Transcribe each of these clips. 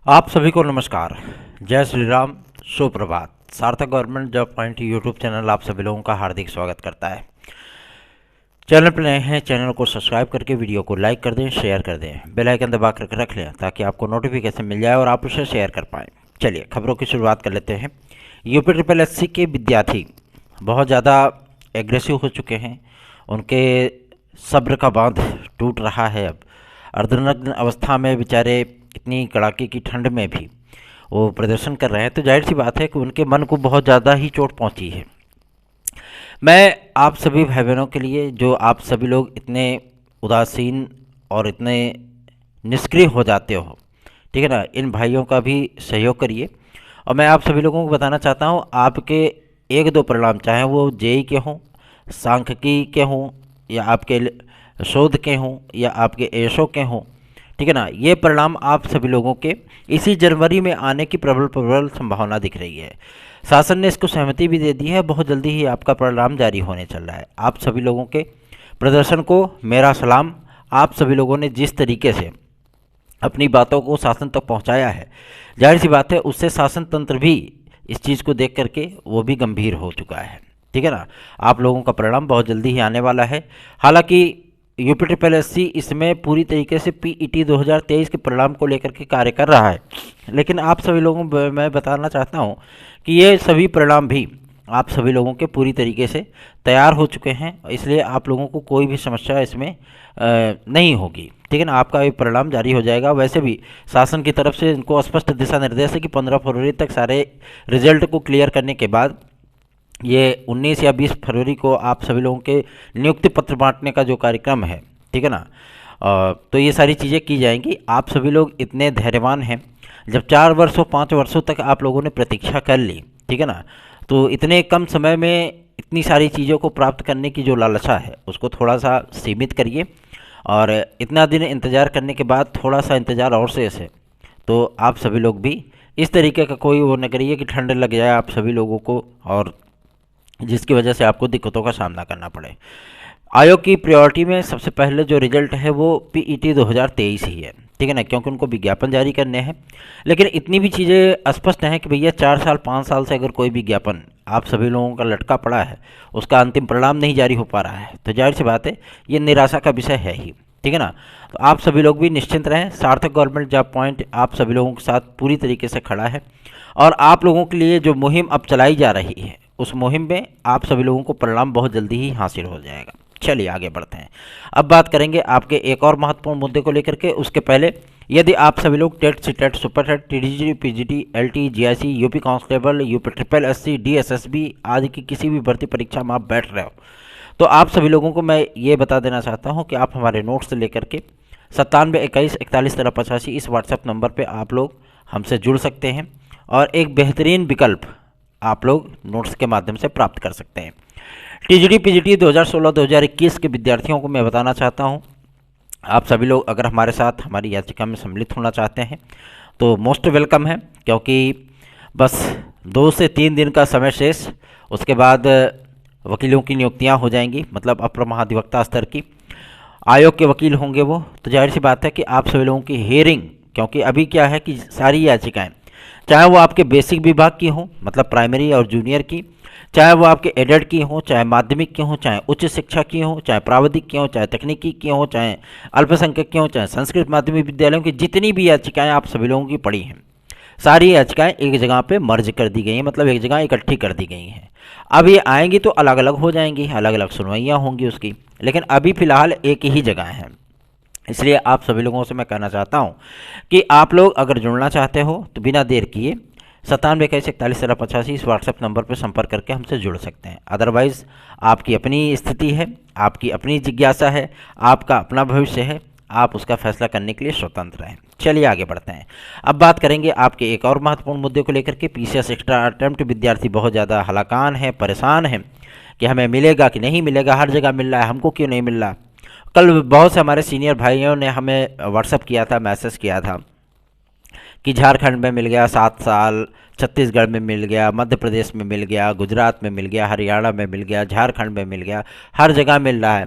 आप सभी को नमस्कार। जय श्री राम, सुप्रभात। सार्थक government job point YouTube channel आप सभी लोगों का हार्दिक स्वागत करता है। चैनल पर नए हैं, चैनल को सब्सक्राइब करके वीडियो को लाइक कर दें, शेयर कर दें, बेल आइकन दबा कर रख लें ताकि आपको नोटिफिकेशन मिल जाए और आप उसे शेयर कर पाएँ। चलिए खबरों की शुरुआत कर लेते हैं। यूपी ट्रिपल एससी के विद्यार्थी बहुत ज़्यादा एग्रेसिव हो चुके हैं। उनके सब्र का बांध टूट रहा है। अब अर्धनग्न अवस्था में बेचारे इतनी कड़ाके की ठंड में भी वो प्रदर्शन कर रहे हैं, तो जाहिर सी बात है कि उनके मन को बहुत ज़्यादा ही चोट पहुंची है। मैं आप सभी भाई बहनों के लिए, जो आप सभी लोग इतने उदासीन और इतने निष्क्रिय हो जाते हो, ठीक है ना, इन भाइयों का भी सहयोग करिए। और मैं आप सभी लोगों को बताना चाहता हूँ, आपके एक दो परिणाम, चाहे वो जेई के हों, सांख्यिकी के हों, या आपके शोध के हों, या आपके एशो के हों, ठीक है ना, ये परिणाम आप सभी लोगों के इसी जनवरी में आने की प्रबल संभावना दिख रही है। शासन ने इसको सहमति भी दे दी है। बहुत जल्दी ही आपका परिणाम जारी होने चल रहा है। आप सभी लोगों के प्रदर्शन को मेरा सलाम। आप सभी लोगों ने जिस तरीके से अपनी बातों को शासन तक पहुंचाया है, जाहिर सी बात है उससे शासन तंत्र भी इस चीज़ को देख करके वो भी गंभीर हो चुका है, ठीक है ना। आप लोगों का परिणाम बहुत जल्दी ही आने वाला है। हालांकि यूपी ट्रिपल एससी इसमें पूरी तरीके से पीईटी 2023 के परिणाम को लेकर के कार्य कर रहा है, लेकिन आप सभी लोगों को मैं बताना चाहता हूं कि ये सभी परिणाम भी आप सभी लोगों के पूरी तरीके से तैयार हो चुके हैं, इसलिए आप लोगों को कोई भी समस्या इसमें नहीं होगी, ठीक है ना। आपका ये परिणाम जारी हो जाएगा। वैसे भी शासन की तरफ से इनको स्पष्ट दिशा निर्देश है कि 15 फरवरी तक सारे रिजल्ट को क्लियर करने के बाद ये 19 या 20 फरवरी को आप सभी लोगों के नियुक्ति पत्र बांटने का जो कार्यक्रम है, ठीक है ना, तो ये सारी चीज़ें की जाएंगी। आप सभी लोग इतने धैर्यवान हैं। जब 4 वर्षों 5 वर्षों तक आप लोगों ने प्रतीक्षा कर ली, ठीक है ना, तो इतने कम समय में इतनी सारी चीज़ों को प्राप्त करने की जो लालसा है उसको थोड़ा सा सीमित करिए। और इतना दिन इंतज़ार करने के बाद थोड़ा सा इंतज़ार और शेष है, तो आप सभी लोग भी इस तरीके का कोई वो न करिए कि ठंड लग जाए आप सभी लोगों को और जिसकी वजह से आपको दिक्कतों का सामना करना पड़े। आयोग की प्रायोरिटी में सबसे पहले जो रिजल्ट है वो पीईटी 2023 ही है, ठीक है ना, क्योंकि उनको विज्ञापन जारी करने हैं। लेकिन इतनी भी चीज़ें स्पष्ट हैं कि भैया 4 साल 5 साल से अगर कोई विज्ञापन आप सभी लोगों का लटका पड़ा है, उसका अंतिम परिणाम नहीं जारी हो पा रहा है, तो जाहिर सी बात है ये निराशा का विषय है ही, ठीक है ना। तो आप सभी लोग भी निश्चिंत रहें। सार्थक गवर्नमेंट जॉब पॉइंट आप सभी लोगों के साथ पूरी तरीके से खड़ा है और आप लोगों के लिए जो मुहिम अब चलाई जा रही है उस मुहिम में आप सभी लोगों को परिणाम बहुत जल्दी ही हासिल हो जाएगा। चलिए आगे बढ़ते हैं। अब बात करेंगे आपके एक और महत्वपूर्ण मुद्दे को लेकर के। उसके पहले, यदि आप सभी लोग TET, CTET, super TET, TGT, PGT, LT, GIC, UP constable, UP triple SC, DSSB आदि की किसी भी भर्ती परीक्षा में आप बैठ रहे हो, तो आप सभी लोगों को मैं ये बता देना चाहता हूँ कि आप हमारे नोट्स लेकर के 9721411385 इस व्हाट्सएप नंबर पर आप लोग हमसे जुड़ सकते हैं और एक बेहतरीन विकल्प आप लोग नोट्स के माध्यम से प्राप्त कर सकते हैं। टीजीटी पीजीटी 2016-2021 के विद्यार्थियों को मैं बताना चाहता हूं, आप सभी लोग अगर हमारे साथ हमारी याचिका में सम्मिलित होना चाहते हैं तो मोस्ट वेलकम है, क्योंकि बस 2 से 3 दिन का समय शेष, उसके बाद वकीलों की नियुक्तियां हो जाएंगी, मतलब अपर महाधिवक्ता स्तर की आयोग के वकील होंगे वो। तो जाहिर सी बात है कि आप सभी लोगों की हियरिंग, क्योंकि अभी क्या है कि सारी याचिकाएँ, चाहे वो आपके बेसिक विभाग की हों, मतलब प्राइमरी और जूनियर की, चाहे वो आपके एडेड की हों, चाहे माध्यमिक की हों, चाहे उच्च शिक्षा की हों, चाहे प्राविधिक की हों, चाहे तकनीकी की हों, चाहे अल्पसंख्यक की हों, चाहे संस्कृत माध्यमिक विद्यालयों की, जितनी भी याचिकाएं आप सभी लोगों की पड़ी हैं, सारी याचिकाएं एक जगह पे मर्ज कर दी गई हैं, मतलब एक जगह इकट्ठी कर दी गई हैं। अब ये आएंगी तो अलग अलग हो जाएंगी, अलग अलग सुनवाइयाँ होंगी उसकी, लेकिन अभी फ़िलहाल एक ही जगह है। इसलिए आप सभी लोगों से मैं कहना चाहता हूं कि आप लोग अगर जुड़ना चाहते हो तो बिना देर किए 9721411385 इस व्हाट्सएप नंबर पर संपर्क करके हमसे जुड़ सकते हैं। अदरवाइज़ आपकी अपनी स्थिति है, आपकी अपनी जिज्ञासा है, आपका अपना भविष्य है, आप उसका फैसला करने के लिए स्वतंत्र हैं। चलिए आगे बढ़ते हैं। अब बात करेंगे आपके एक और महत्वपूर्ण मुद्दे को लेकर के। पीसीएस एक्स्ट्रा अटेम्प्ट विद्यार्थी बहुत ज़्यादा हलाकान हैं, परेशान हैं कि हमें मिलेगा कि नहीं मिलेगा, हर जगह मिल रहा है, हमको क्यों नहीं मिल रहा। कल बहुत से हमारे सीनियर भाइयों ने हमें व्हाट्सएप किया था, मैसेज किया था कि झारखंड में मिल गया 7 साल, छत्तीसगढ़ में मिल गया, मध्य प्रदेश में मिल गया, गुजरात में मिल गया, हरियाणा में मिल गया, झारखंड में मिल गया, हर जगह मिल रहा है।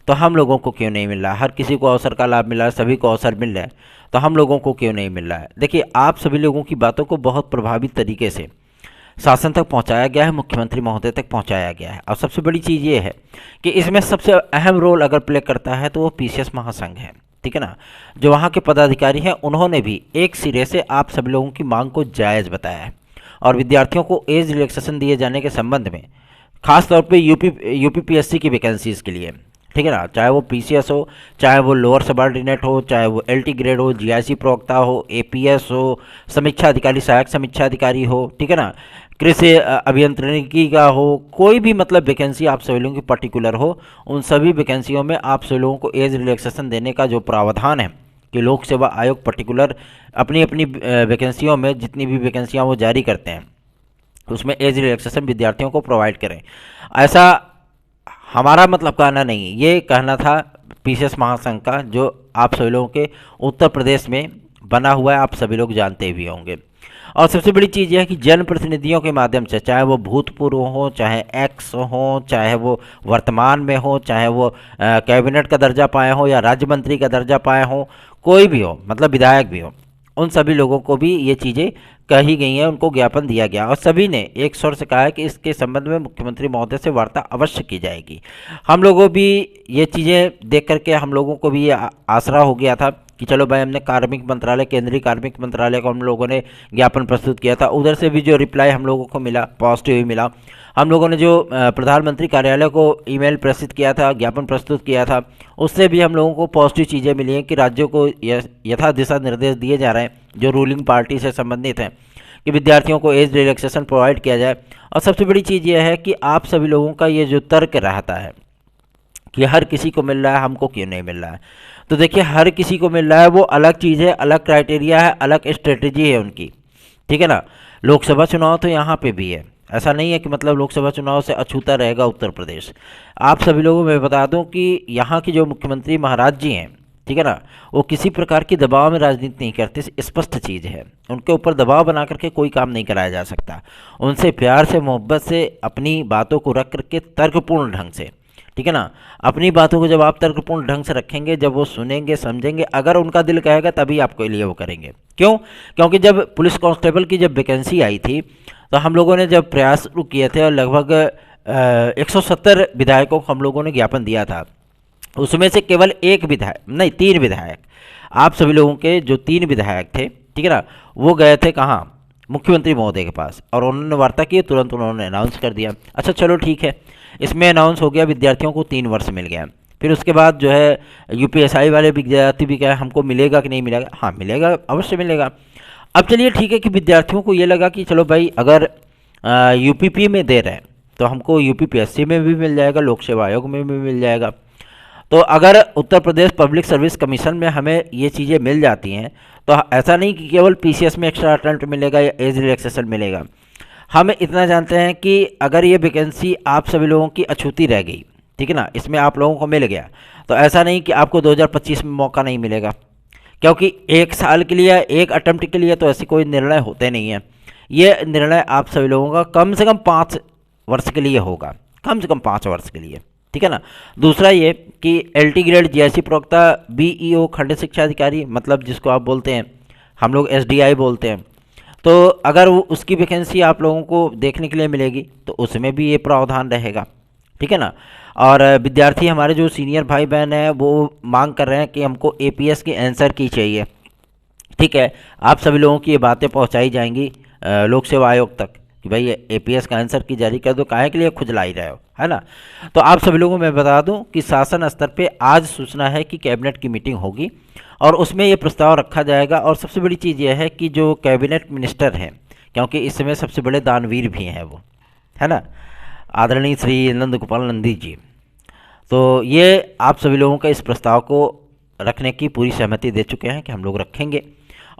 तो हम लोगों को क्यों नहीं मिल रहा है? हर किसी को अवसर का लाभ मिल रहा है, सभी को अवसर मिल रहा है, तो हम लोगों को क्यों नहीं मिल रहा है? देखिए, आप सभी लोगों की बातों को बहुत प्रभावी तरीके से शासन तक पहुंचाया गया है, मुख्यमंत्री महोदय तक पहुंचाया गया है। और सबसे बड़ी चीज़ ये है कि इसमें सबसे अहम रोल अगर प्ले करता है तो वो पीसीएस महासंघ है, ठीक है ना। जो वहाँ के पदाधिकारी हैं उन्होंने भी एक सिरे से आप सभी लोगों की मांग को जायज़ बताया है। और विद्यार्थियों को एज रिलैक्सेशन दिए जाने के संबंध में खास तौर पे यूपीपीएससी की वैकेंसीज़ के लिए, ठीक है ना, चाहे वो पीसीएस हो, चाहे वो लोअर सबऑर्डिनेट हो, चाहे वो एलटी ग्रेड हो, जीआईसी प्रवक्ता हो, एपीएस हो, समीक्षा अधिकारी, सहायक समीक्षा अधिकारी हो, ठीक है ना, कृषि अभियंत्रिकी का हो, कोई भी मतलब वैकेंसी आप सभी लोगों की पर्टिकुलर हो, उन सभी वैकेंसियों में आप सभी लोगों को एज रिलैक्सेशन देने का जो प्रावधान है कि लोक सेवा आयोग पर्टिकुलर अपनी अपनी वैकेंसियों में जितनी भी वैकेंसियाँ वो जारी करते हैं उसमें एज रिलैक्सेशन विद्यार्थियों को प्रोवाइड करें। ऐसा हमारा मतलब कहना नहीं, ये कहना था पीसीएस महासंघ का, जो आप सभी लोगों के उत्तर प्रदेश में बना हुआ है, आप सभी लोग जानते भी होंगे। और सबसे बड़ी चीज़ यह है कि जनप्रतिनिधियों के माध्यम से, चाहे वो भूतपूर्व हो, चाहे एक्स हो, चाहे वो वर्तमान में हो, चाहे वो कैबिनेट का दर्जा पाए हो या राज्य मंत्री का दर्जा पाए हो, कोई भी हो, मतलब विधायक भी हो, उन सभी लोगों को भी ये चीज़ें कही गई हैं, उनको ज्ञापन दिया गया और सभी ने एक स्वर से कहा है कि इसके संबंध में मुख्यमंत्री महोदय से वार्ता अवश्य की जाएगी। हम लोगों भी ये चीज़ें देख करके हम लोगों को भी ये आसरा हो गया था कि चलो भाई, हमने कार्मिक मंत्रालय, केंद्रीय कार्मिक मंत्रालय को हम लोगों ने ज्ञापन प्रस्तुत किया था, उधर से भी जो रिप्लाई हम लोगों को मिला पॉजिटिव ही मिला। हम लोगों ने जो प्रधानमंत्री कार्यालय को ईमेल प्रेषित किया था, ज्ञापन प्रस्तुत किया था, उससे भी हम लोगों को पॉजिटिव चीज़ें मिली हैं कि राज्यों को यथा दिशा निर्देश दिए जा रहे हैं जो रूलिंग पार्टी से संबंधित हैं कि विद्यार्थियों को एज रिलैक्सेशन प्रोवाइड किया जाए। और सबसे बड़ी चीज़ यह है कि आप सभी लोगों का ये जो तर्क रहता है कि हर किसी को मिल रहा है, हमको क्यों नहीं मिल रहा है, तो देखिए, हर किसी को मिल रहा है वो अलग चीज़ है, अलग क्राइटेरिया है, अलग स्ट्रेटजी है उनकी, ठीक है ना। लोकसभा चुनाव तो यहाँ पे भी है, ऐसा नहीं है कि मतलब लोकसभा चुनाव से अछूता रहेगा उत्तर प्रदेश। आप सभी लोगों को मैं बता दूं कि यहाँ के जो मुख्यमंत्री महाराज जी हैं, ठीक है ना, वो किसी प्रकार की दबाव में राजनीति नहीं करते, स्पष्ट चीज़ है। उनके ऊपर दबाव बना करके कोई काम नहीं कराया जा सकता। उनसे प्यार से, मोहब्बत से अपनी बातों को रख करके तर्कपूर्ण ढंग से, ठीक है ना, अपनी बातों को जब आप तर्कपूर्ण ढंग से रखेंगे, जब वो सुनेंगे, समझेंगे, अगर उनका दिल कहेगा तभी आपके लिए वो करेंगे। क्यों? क्योंकि जब पुलिस कांस्टेबल की जब वैकेंसी आई थी तो हम लोगों ने जब प्रयास शुरू किए थे और लगभग 170 विधायकों को हम लोगों ने ज्ञापन दिया था, उसमें से केवल एक विधायक नहीं, 3 विधायक, आप सभी लोगों के जो 3 विधायक थे, ठीक है ना, वो गए थे कहाँ? मुख्यमंत्री महोदय के पास, और उन्होंने वार्ता की, तुरंत उन्होंने अनाउंस कर दिया। अच्छा चलो ठीक है, इसमें अनाउंस हो गया, विद्यार्थियों को 3 वर्ष मिल गया। फिर उसके बाद जो है यूपीएसआई वाले विद्यार्थी भी कहे हमको मिलेगा कि नहीं मिलेगा। हाँ मिलेगा, अवश्य मिलेगा। अब चलिए ठीक है कि विद्यार्थियों को ये लगा कि चलो भाई, अगर यूपीपी में दे रहे हैं तो हमको यूपीपीएससी में भी मिल जाएगा, लोक सेवा आयोग में भी मिल जाएगा। तो अगर Uttar Pradesh public service commission में हमें ये चीज़ें मिल जाती हैं तो ऐसा नहीं कि केवल पीसीएस में एक्स्ट्रा अटेम्प्ट मिलेगा या एज रिलैक्सेशन मिलेगा। हम इतना जानते हैं कि अगर ये वैकेंसी आप सभी लोगों की अछूती रह गई, ठीक है ना, इसमें आप लोगों को मिल गया, तो ऐसा नहीं कि आपको 2025 में मौका नहीं मिलेगा, क्योंकि 1 साल के लिए, 1 अटेम्प्ट के लिए तो ऐसे कोई निर्णय होते नहीं हैं। ये निर्णय आप सभी लोगों का कम से कम 5 वर्ष के लिए होगा, कम से कम 5 वर्ष के लिए, ठीक है ना। दूसरा ये कि एलटी ग्रेड, जीआईसी प्रवक्ता, बीईओ, खंड शिक्षा अधिकारी, मतलब जिसको आप बोलते हैं, हम लोग एसडीआई बोलते हैं, तो अगर उसकी वैकेंसी आप लोगों को देखने के लिए मिलेगी तो उसमें भी ये प्रावधान रहेगा, ठीक है ना। और विद्यार्थी हमारे जो सीनियर भाई बहन हैं वो मांग कर रहे हैं कि हमको एपीएस की आंसर की चाहिए, ठीक है। आप सभी लोगों की ये बातें पहुंचाई जाएंगी लोक सेवा आयोग तक कि भाई एपीएस का आंसर की जारी कर दो, काहे के लिए खुजला ही रहे हो, है ना। तो आप सभी लोगों को मैं बता दूं कि शासन स्तर पे आज सूचना है कि कैबिनेट की मीटिंग होगी और उसमें ये प्रस्ताव रखा जाएगा। और सबसे बड़ी चीज़ यह है कि जो कैबिनेट मिनिस्टर हैं, क्योंकि इस समय सबसे बड़े दानवीर भी हैं वो, है ना, आदरणीय श्री नंद गोपाल नंदी जी, तो ये आप सभी लोगों का इस प्रस्ताव को रखने की पूरी सहमति दे चुके हैं कि हम लोग रखेंगे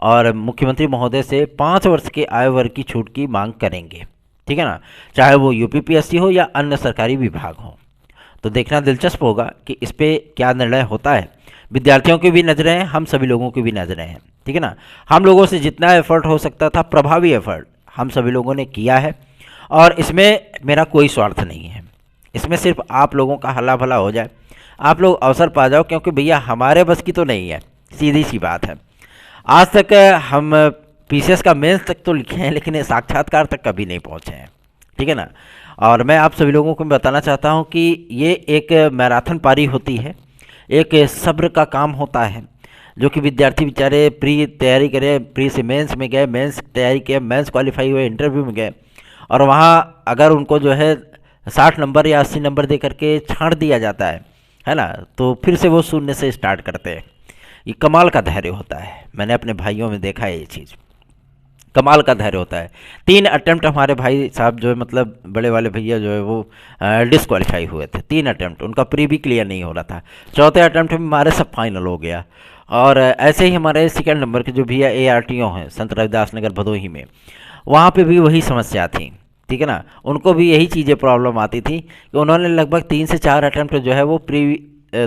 और मुख्यमंत्री महोदय से 5 वर्ष के आयु वर्ग की छूट की मांग करेंगे, ठीक है ना, चाहे वो यूपीपीएससी हो या अन्य सरकारी विभाग हो। तो देखना दिलचस्प होगा कि इस पर क्या निर्णय होता है। विद्यार्थियों की भी नज़रें हैं, हम सभी लोगों की भी नज़रें हैं, ठीक है ना। हम लोगों से जितना एफर्ट हो सकता था, प्रभावी एफर्ट हम सभी लोगों ने किया है और इसमें मेरा कोई स्वार्थ नहीं है, इसमें सिर्फ आप लोगों का हल्ला भला हो जाए, आप लोग अवसर पा जाओ, क्योंकि भैया हमारे बस की तो नहीं है, सीधी सी बात है। आज तक हम पीसीएस का मेंस तक तो लिखे हैं, लेकिन साक्षात्कार तक कभी नहीं पहुँचे हैं, ठीक है ना। और मैं आप सभी लोगों को बताना चाहता हूँ कि ये एक मैराथन पारी होती है, एक सब्र का काम होता है, जो कि विद्यार्थी बेचारे प्री तैयारी करें, प्री से मेंस में गए, मेंस तैयारी किए, मेंस क्वालिफाई हुए, इंटरव्यू में गए, और वहाँ अगर उनको जो है 60 नंबर या 80 नंबर दे करके छांट दिया जाता है ना, तो फिर से वो शून्य से स्टार्ट करते हैं। ये कमाल का धैर्य होता है, मैंने अपने भाइयों में देखा है ये चीज़, कमाल का धैर्य होता है। 3 अटेम्प्ट हमारे भाई साहब जो है, मतलब बड़े वाले भैया जो है वो डिसक्वालीफाई हुए थे। 3 अटेम्प्ट, उनका प्री भी क्लियर नहीं हो रहा था। चौथे अटेम्प्ट में हमारे सब फाइनल हो गया। और ऐसे ही हमारे सेकेंड नंबर के जो भैया ARTO हैं संत रविदास नगर भदोही में, वहाँ पे भी वही समस्या थी, ठीक है ना। उनको भी यही चीज़ें प्रॉब्लम आती थी कि उन्होंने लगभग 3 से 4 अटेम्प्ट जो है वो प्री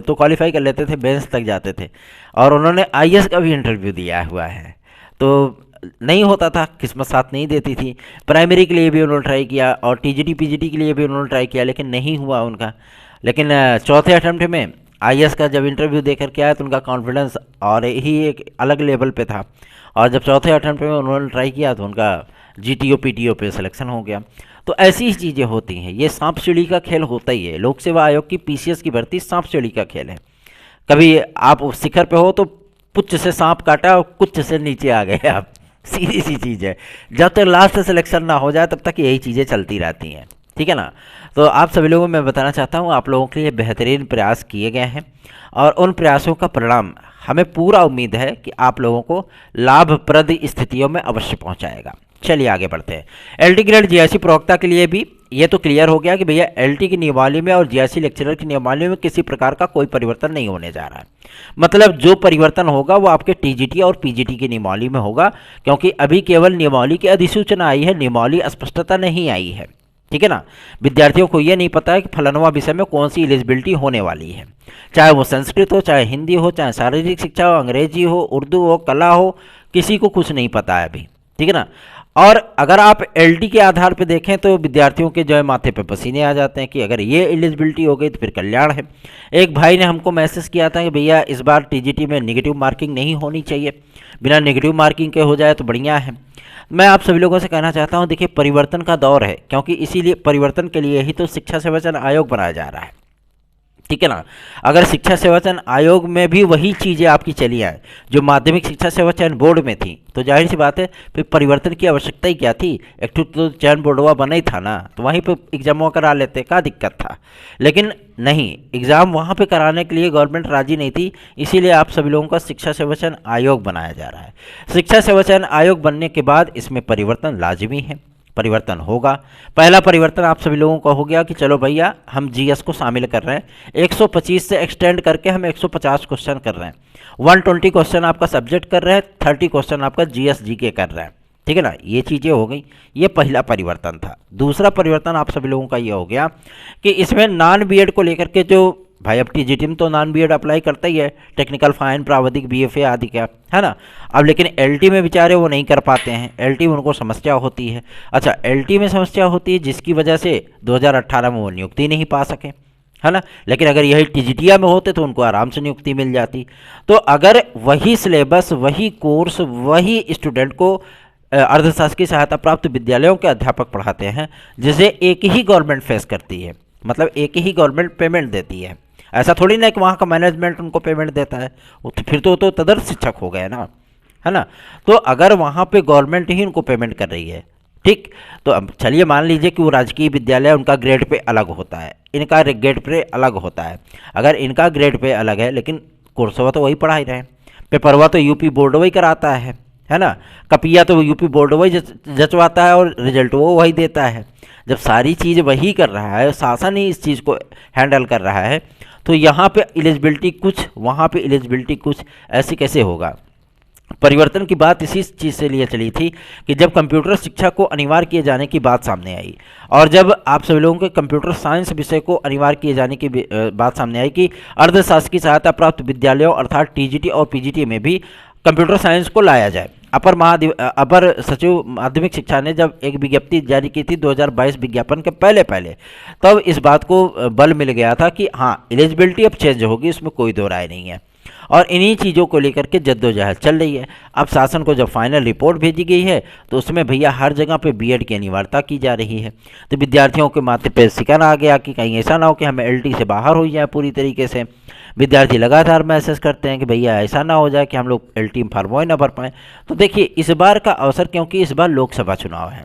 तो क्वालिफाई कर लेते थे, बेंच तक जाते थे, और उन्होंने IAS का भी इंटरव्यू दिया हुआ है, तो नहीं होता था, किस्मत साथ नहीं देती थी। प्राइमरी के लिए भी उन्होंने ट्राई किया और TGT PGT के लिए भी उन्होंने ट्राई किया, लेकिन नहीं हुआ उनका। लेकिन चौथे अटेम्प्ट में IAS का जब इंटरव्यू दे करके आया तो उनका कॉन्फिडेंस और ही एक अलग लेवल पे था, और जब चौथे अटेम्प्ट में उन्होंने ट्राई किया तो उनका GTO PTO पे सिलेक्शन हो गया। तो ऐसी ही चीज़ें होती हैं, ये सांप सीढ़ी का खेल होता ही है। लोक सेवा आयोग की PCS की भर्ती सांप सीढ़ी का खेल है। कभी आप शिखर पे हो तो पुच्छ से सांप काटा और कुछ से नीचे आ गए आप, सीधी सी चीज़ है। जब तक लास्ट सिलेक्शन ना हो जाए तब तक यही चीज़ें चलती रहती हैं, ठीक है ना। तो आप सभी लोगों को मैं बताना चाहता हूँ, आप लोगों के लिए बेहतरीन प्रयास किए गए हैं, और उन प्रयासों का परिणाम हमें पूरा उम्मीद है कि आप लोगों को लाभप्रद स्थितियों में अवश्य पहुँचाएगा। चलिए आगे बढ़ते हैं। LT ग्रेड GIC प्रवक्ता के लिए भी ये तो क्लियर हो गया कि भैया LT की नियमावली में और GIC लेक्चरर की नियमावली में किसी प्रकार का कोई परिवर्तन नहीं होने जा रहा है। मतलब जो परिवर्तन होगा वो आपके TGT और PGT की नियमावली में होगा, क्योंकि अभी केवल नियमावली की अधिसूचना आई है, नियमावली स्पष्टता नहीं आई है, ठीक है ना। विद्यार्थियों को ये नहीं पता है कि फलानवा विषय में कौन सी एलिजिबिलिटी होने वाली है, चाहे वो संस्कृत हो, चाहे हिंदी हो, चाहे शारीरिक शिक्षा हो, अंग्रेजी हो, उर्दू हो, कला हो, किसी को कुछ नहीं पता है अभी, ठीक है ना। और अगर आप LT के आधार पर देखें तो विद्यार्थियों के जो है माथे पे पसीने आ जाते हैं कि अगर ये एलिजिबिलिटी हो गई तो फिर कल्याण है। एक भाई ने हमको मैसेज किया था कि भैया इस बार TGT में नेगेटिव मार्किंग नहीं होनी चाहिए, बिना नेगेटिव मार्किंग के हो जाए तो बढ़िया है। मैं आप सभी लोगों से कहना चाहता हूं, देखिए परिवर्तन का दौर है, क्योंकि इसीलिए परिवर्तन के लिए ही तो शिक्षा सेवाचयन आयोग बनाया जा रहा है, ठीक है ना। अगर शिक्षा सेवाचयन आयोग में भी वही चीज़ें आपकी चली आए जो माध्यमिक शिक्षा सेवाचयन बोर्ड में थी, तो जाहिर सी बात है फिर परिवर्तन की आवश्यकता ही क्या थी। एक तो चयन बोर्डवा बना ही था ना, तो वहीं पे एग्जाम करा लेते, क्या दिक्कत था। लेकिन नहीं, एग्ज़ाम वहाँ पे कराने के लिए गवर्नमेंट राजी नहीं थी, इसीलिए आप सभी लोगों का शिक्षा सेवाचयन आयोग बनाया जा रहा है। शिक्षा सेवाचयन आयोग बनने के बाद इसमें परिवर्तन लाजमी है, परिवर्तन होगा। पहला परिवर्तन आप सभी लोगों का हो गया कि चलो भैया हम GS को शामिल कर रहे हैं, 125 से एक्सटेंड करके हम 150 क्वेश्चन कर रहे हैं, 120 क्वेश्चन आपका सब्जेक्ट कर रहे हैं, 30 क्वेश्चन आपका GS GK कर रहे हैं, ठीक है ना। ये चीज़ें हो गई, ये पहला परिवर्तन था। दूसरा परिवर्तन आप सभी लोगों का ये हो गया कि इसमें नॉन BEd को लेकर के जो भाई, अब TGT में तो नॉन BEd अप्लाई करता ही है, टेक्निकल फाइन, प्रावधिक, BFA आदि का, है ना। अब लेकिन LT में बेचारे वो नहीं कर पाते हैं, LT में उनको समस्या होती है। अच्छा, LT में समस्या होती है जिसकी वजह से 2018 में वो नियुक्ति नहीं पा सके, है ना। लेकिन अगर यही TGTIA में होते तो उनको आराम से नियुक्ति मिल जाती। तो अगर वही सिलेबस, वही कोर्स, वही स्टूडेंट को अर्धशासकीय सहायता प्राप्त विद्यालयों के अध्यापक पढ़ाते हैं, जिसे एक ही गवर्नमेंट फेस करती है, मतलब एक ही गवर्नमेंट पेमेंट देती है, ऐसा थोड़ी ना कि वहाँ का मैनेजमेंट उनको पेमेंट देता है, तो फिर तो तदर्थ शिक्षक हो गए ना, है ना। तो अगर वहाँ पे गवर्नमेंट ही उनको पेमेंट कर रही है, ठीक, तो अब चलिए मान लीजिए कि वो राजकीय विद्यालय, उनका ग्रेड पे अलग होता है, इनका ग्रेड पे अलग होता है। अगर इनका ग्रेड पे अलग है लेकिन कोर्सवा तो वही पढ़ाई रहे, पेपरवा तो यूपी बोर्ड वही कराता है ना, कपिया तो यूपी बोर्ड वही जचवाता है और रिजल्ट वो वही देता है। जब सारी चीज़ वही कर रहा है, शासन ही इस चीज़ को हैंडल कर रहा है, तो यहाँ पे एलिजिबिलिटी कुछ, वहाँ पे एलिजिबिलिटी कुछ, ऐसे कैसे होगा। परिवर्तन की बात इसी चीज़ से लिए चली थी कि जब कंप्यूटर शिक्षा को अनिवार्य किए जाने की बात सामने आई, और जब आप सभी लोगों के कंप्यूटर साइंस विषय को अनिवार्य किए जाने की बात सामने आई कि अर्धशासकीय सहायता प्राप्त विद्यालयों अर्थात TGT और PGT में भी कंप्यूटर साइंस को लाया जाए, अपर सचिव माध्यमिक शिक्षा ने जब एक विज्ञप्ति जारी की थी 2022 विज्ञापन के पहले पहले, तब इस बात को बल मिल गया था कि हाँ एलिजिबिलिटी अब चेंज होगी, इसमें कोई दो राय नहीं है। और इन्हीं चीज़ों को लेकर के जद्दोजहद चल रही है। अब शासन को जब फाइनल रिपोर्ट भेजी गई है तो उसमें भैया हर जगह पे बीएड की अनिवार्यता की जा रही है। तो विद्यार्थियों के माथे पे शिकन आ गया कि कहीं ऐसा ना हो कि हमें एलटी से बाहर हो जाए पूरी तरीके से। विद्यार्थी लगातार मैसेज करते हैं कि भैया ऐसा ना हो जाए कि हम लोग एलटी में फॉर्म ही ना भर पाएँ। तो देखिए इस बार का अवसर, क्योंकि इस बार लोकसभा चुनाव है,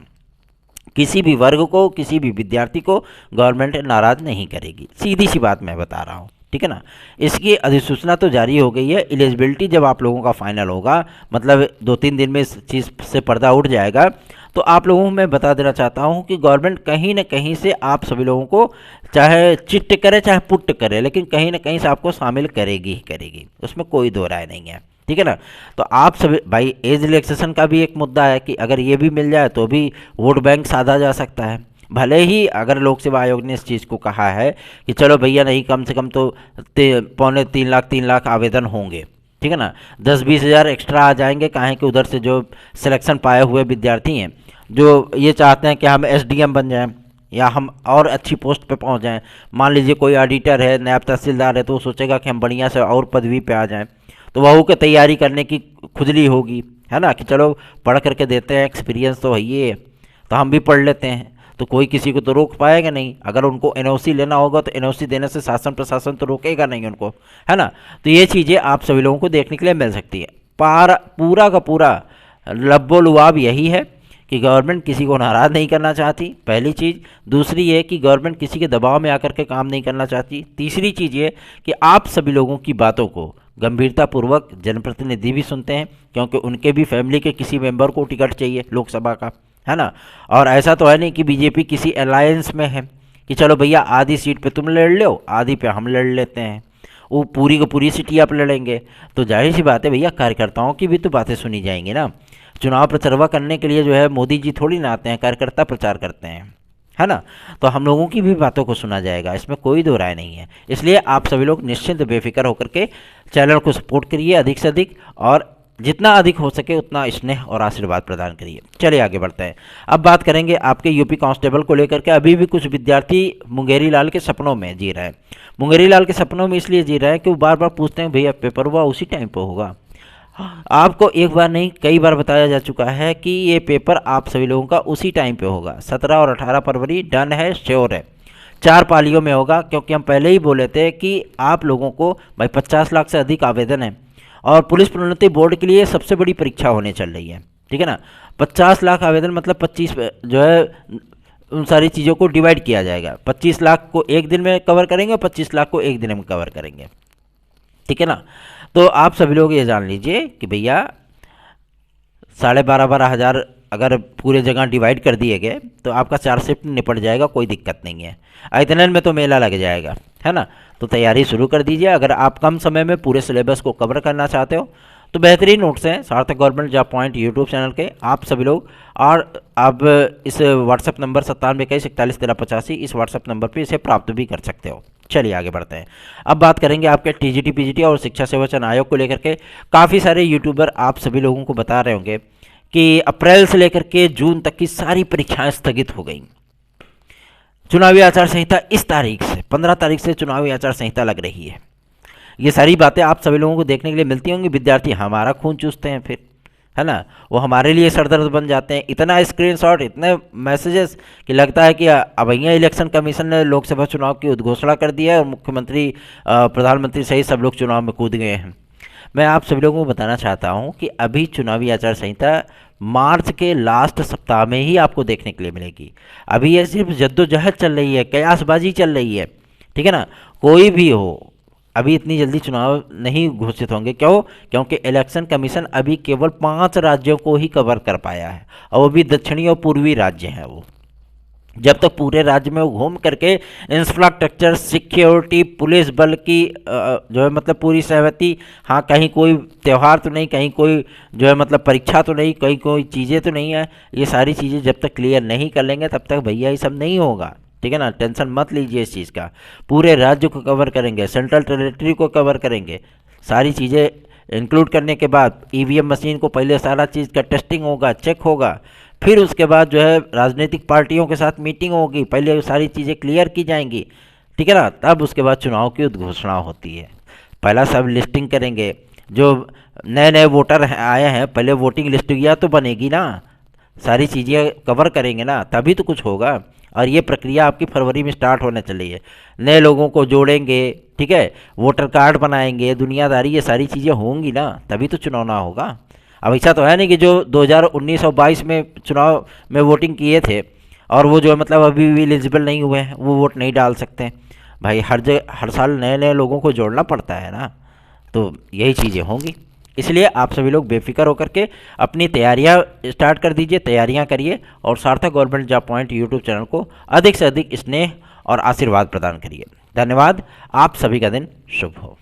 किसी भी वर्ग को, किसी भी विद्यार्थी को गवर्नमेंट नाराज नहीं करेगी, सीधी सी बात मैं बता रहा हूँ, ठीक है ना। इसकी अधिसूचना तो जारी हो गई है। एलिजिबिलिटी जब आप लोगों का फाइनल होगा, मतलब 2-3 दिन में इस चीज़ से पर्दा उठ जाएगा, तो आप लोगों को मैं बता देना चाहता हूं कि गवर्नमेंट कहीं ना कहीं से आप सभी लोगों को चाहे चिट करे चाहे पुट करे, लेकिन कहीं ना कहीं से आपको शामिल करेगी ही करेगी, उसमें कोई दो राय नहीं है, ठीक है ना। तो आप सभी भाई, एज रिलैक्सेशन का भी एक मुद्दा है कि अगर ये भी मिल जाए तो भी वोट बैंक साधा जा सकता है। भले ही अगर लोक सेवा आयोग ने इस चीज़ को कहा है कि चलो भैया नहीं, कम से कम तो 3.25 लाख आवेदन होंगे, ठीक है ना, 10-20 हज़ार एक्स्ट्रा आ जाएंगे, काहे कि उधर से जो सिलेक्शन पाए हुए विद्यार्थी हैं जो ये चाहते हैं कि हम एसडीएम बन जाएं या हम और अच्छी पोस्ट पे पहुंच जाएं। मान लीजिए कोई ऑडिटर है, नायब तहसीलदार है, तो वो सोचेगा कि हम बढ़िया से और पदवी पे आ जाएं, तो वह की तैयारी करने की खुजली होगी, है ना, कि चलो पढ़ करके देते हैं, एक्सपीरियंस तो है ये, तो हम भी पढ़ लेते हैं। तो कोई किसी को तो रोक पाएगा नहीं। अगर उनको एनओसी लेना होगा तो एनओसी देने से शासन प्रशासन तो रोकेगा नहीं उनको, है ना। तो ये चीज़ें आप सभी लोगों को देखने के लिए मिल सकती है। पूरा का पूरा लब्बो लुआब यही है कि गवर्नमेंट किसी को नाराज़ नहीं करना चाहती, पहली चीज़। दूसरी ये कि गवर्नमेंट किसी के दबाव में आकर के काम नहीं करना चाहती। तीसरी चीज़ ये कि आप सभी लोगों की बातों को गंभीरतापूर्वक जनप्रतिनिधि भी सुनते हैं, क्योंकि उनके भी फैमिली के किसी मेंबर को टिकट चाहिए लोकसभा का, है ना। और ऐसा तो है नहीं कि बीजेपी किसी अलायंस में है कि चलो भैया आधी सीट पे तुम लड़ लो, आधी पे हम लड़ लेते हैं, वो पूरी को पूरी सीटें आप लड़ेंगे। तो जाहिर सी बात है भैया, कार्यकर्ताओं की भी तो बातें सुनी जाएंगी ना। चुनाव प्रचारवा करने के लिए जो है मोदी जी थोड़ी ना आते हैं, कार्यकर्ता प्रचार करते हैं, है ना। तो हम लोगों की भी बातों को सुना जाएगा, इसमें कोई दो राय नहीं है। इसलिए आप सभी लोग निश्चिंत बेफिक्र होकर के चैनल को सपोर्ट करिए अधिक से अधिक, और जितना अधिक हो सके उतना स्नेह और आशीर्वाद प्रदान करिए। चलिए आगे बढ़ते हैं। अब बात करेंगे आपके यूपी कांस्टेबल को लेकर के। अभी भी कुछ विद्यार्थी मुंगेरी लाल के सपनों में जी रहे हैं। मुंगेरी लाल के सपनों में इसलिए जी रहे हैं कि वो बार बार पूछते हैं भैया पेपर हुआ उसी टाइम पर होगा। आपको एक बार नहीं कई बार बताया जा चुका है कि ये पेपर आप सभी लोगों का उसी टाइम पे होगा, 17 और 18 फरवरी, डन है, श्योर है। 4 पालियों में होगा, क्योंकि हम पहले ही बोले थे कि आप लोगों को भाई 50 लाख से अधिक आवेदन है और पुलिस प्रोन्नति बोर्ड के लिए सबसे बड़ी परीक्षा होने चल रही है, ठीक है ना। 50 लाख आवेदन मतलब 25 जो है उन सारी चीज़ों को डिवाइड किया जाएगा। 25 लाख को एक दिन में कवर करेंगे और 25 लाख को एक दिन में कवर करेंगे, ठीक है ना। तो आप सभी लोग ये जान लीजिए कि भैया 12,500 हज़ार अगर पूरे जगह डिवाइड कर दिए गए तो आपका 4 शिफ्ट निपट जाएगा, कोई दिक्कत नहीं है। इतने में तो मेला लग जाएगा, है ना। तो तैयारी शुरू कर दीजिए। अगर आप कम समय में पूरे सिलेबस को कवर करना चाहते हो तो बेहतरीन नोट्स हैं सार्थक government job point YouTube channel के, आप सभी लोग। और आप इस व्हाट्सएप नंबर 9721411385 इस व्हाट्सएप नंबर पे इसे प्राप्त भी कर सकते हो। चलिए आगे बढ़ते हैं। अब बात करेंगे आपके टीजीटी पीजीटी और शिक्षा सेवा चयन आयोग को लेकर के। काफ़ी सारे यूट्यूबर आप सभी लोगों को बता रहे होंगे कि अप्रैल से लेकर के जून तक की सारी परीक्षाएं स्थगित हो गई। चुनावी आचार संहिता इस तारीख से 15 तारीख से चुनावी आचार संहिता लग रही है। ये सारी बातें आप सभी लोगों को देखने के लिए मिलती होंगी। विद्यार्थी हमारा खून चूसते हैं फिर, है ना, वो हमारे लिए सरदर्द बन जाते हैं। इतना स्क्रीनशॉट, इतने मैसेजेस कि लगता है कि अब यहाँ इलेक्शन कमीशन ने लोकसभा चुनाव की उद्घोषणा कर दी है और मुख्यमंत्री प्रधानमंत्री सहित सब लोग चुनाव में कूद गए हैं। मैं आप सभी लोगों को बताना चाहता हूं कि अभी चुनावी आचार संहिता मार्च के लास्ट सप्ताह में ही आपको देखने के लिए मिलेगी। अभी ये सिर्फ जद्दोजहद चल रही है, कयासबाजी चल रही है, ठीक है ना। कोई भी हो, अभी इतनी जल्दी चुनाव नहीं घोषित होंगे। क्यों? क्योंकि इलेक्शन कमीशन अभी केवल 5 राज्यों को ही कवर कर पाया है और वो भी दक्षिणी और पूर्वी राज्य हैं। वो जब तक पूरे राज्य में वो घूम करके इंफ्रास्ट्रक्चर, सिक्योरिटी, पुलिस बल की जो है मतलब पूरी सहमति, हाँ कहीं कोई त्यौहार तो नहीं, कहीं कोई जो है मतलब परीक्षा तो नहीं, कहीं कोई चीज़ें तो नहीं है, ये सारी चीज़ें जब तक क्लियर नहीं कर लेंगे तब तक भैया ये सब नहीं होगा, ठीक है ना। टेंशन मत लीजिए इस चीज़ का। पूरे राज्य को कवर करेंगे, सेंट्रल टेरिटरी को कवर करेंगे, सारी चीज़ें इंक्लूड करने के बाद ईवीएम मशीन को पहले सारा चीज़ का टेस्टिंग होगा, चेक होगा, फिर उसके बाद जो है राजनीतिक पार्टियों के साथ मीटिंग होगी, पहले सारी चीज़ें क्लियर की जाएंगी, ठीक है ना, तब उसके बाद चुनाव की घोषणा होती है। पहला सब लिस्टिंग करेंगे, जो नए नए वोटर आए हैं पहले वोटिंग लिस्ट या तो बनेगी ना, सारी चीज़ें कवर करेंगे ना, तभी तो कुछ होगा। और ये प्रक्रिया आपकी फरवरी में स्टार्ट होने चली है। नए लोगों को जोड़ेंगे, ठीक है, वोटर कार्ड बनाएंगे, दुनियादारी, ये सारी चीज़ें होंगी ना, तभी तो चुनाव ना होगा। अब ऐसा तो है नहीं कि जो 2019 और 22 में चुनाव में वोटिंग किए थे और वो जो है मतलब अभी भी एलिजिबल नहीं हुए हैं, वो वोट नहीं डाल सकते। भाई हर जगह हर साल नए नए लोगों को जोड़ना पड़ता है ना, तो यही चीज़ें होंगी। इसलिए आप सभी लोग बेफिक्र होकर के अपनी तैयारियां स्टार्ट कर दीजिए, तैयारियां करिए और सार्थक government job point YouTube channel को अधिक से अधिक स्नेह और आशीर्वाद प्रदान करिए। धन्यवाद। आप सभी का दिन शुभ हो।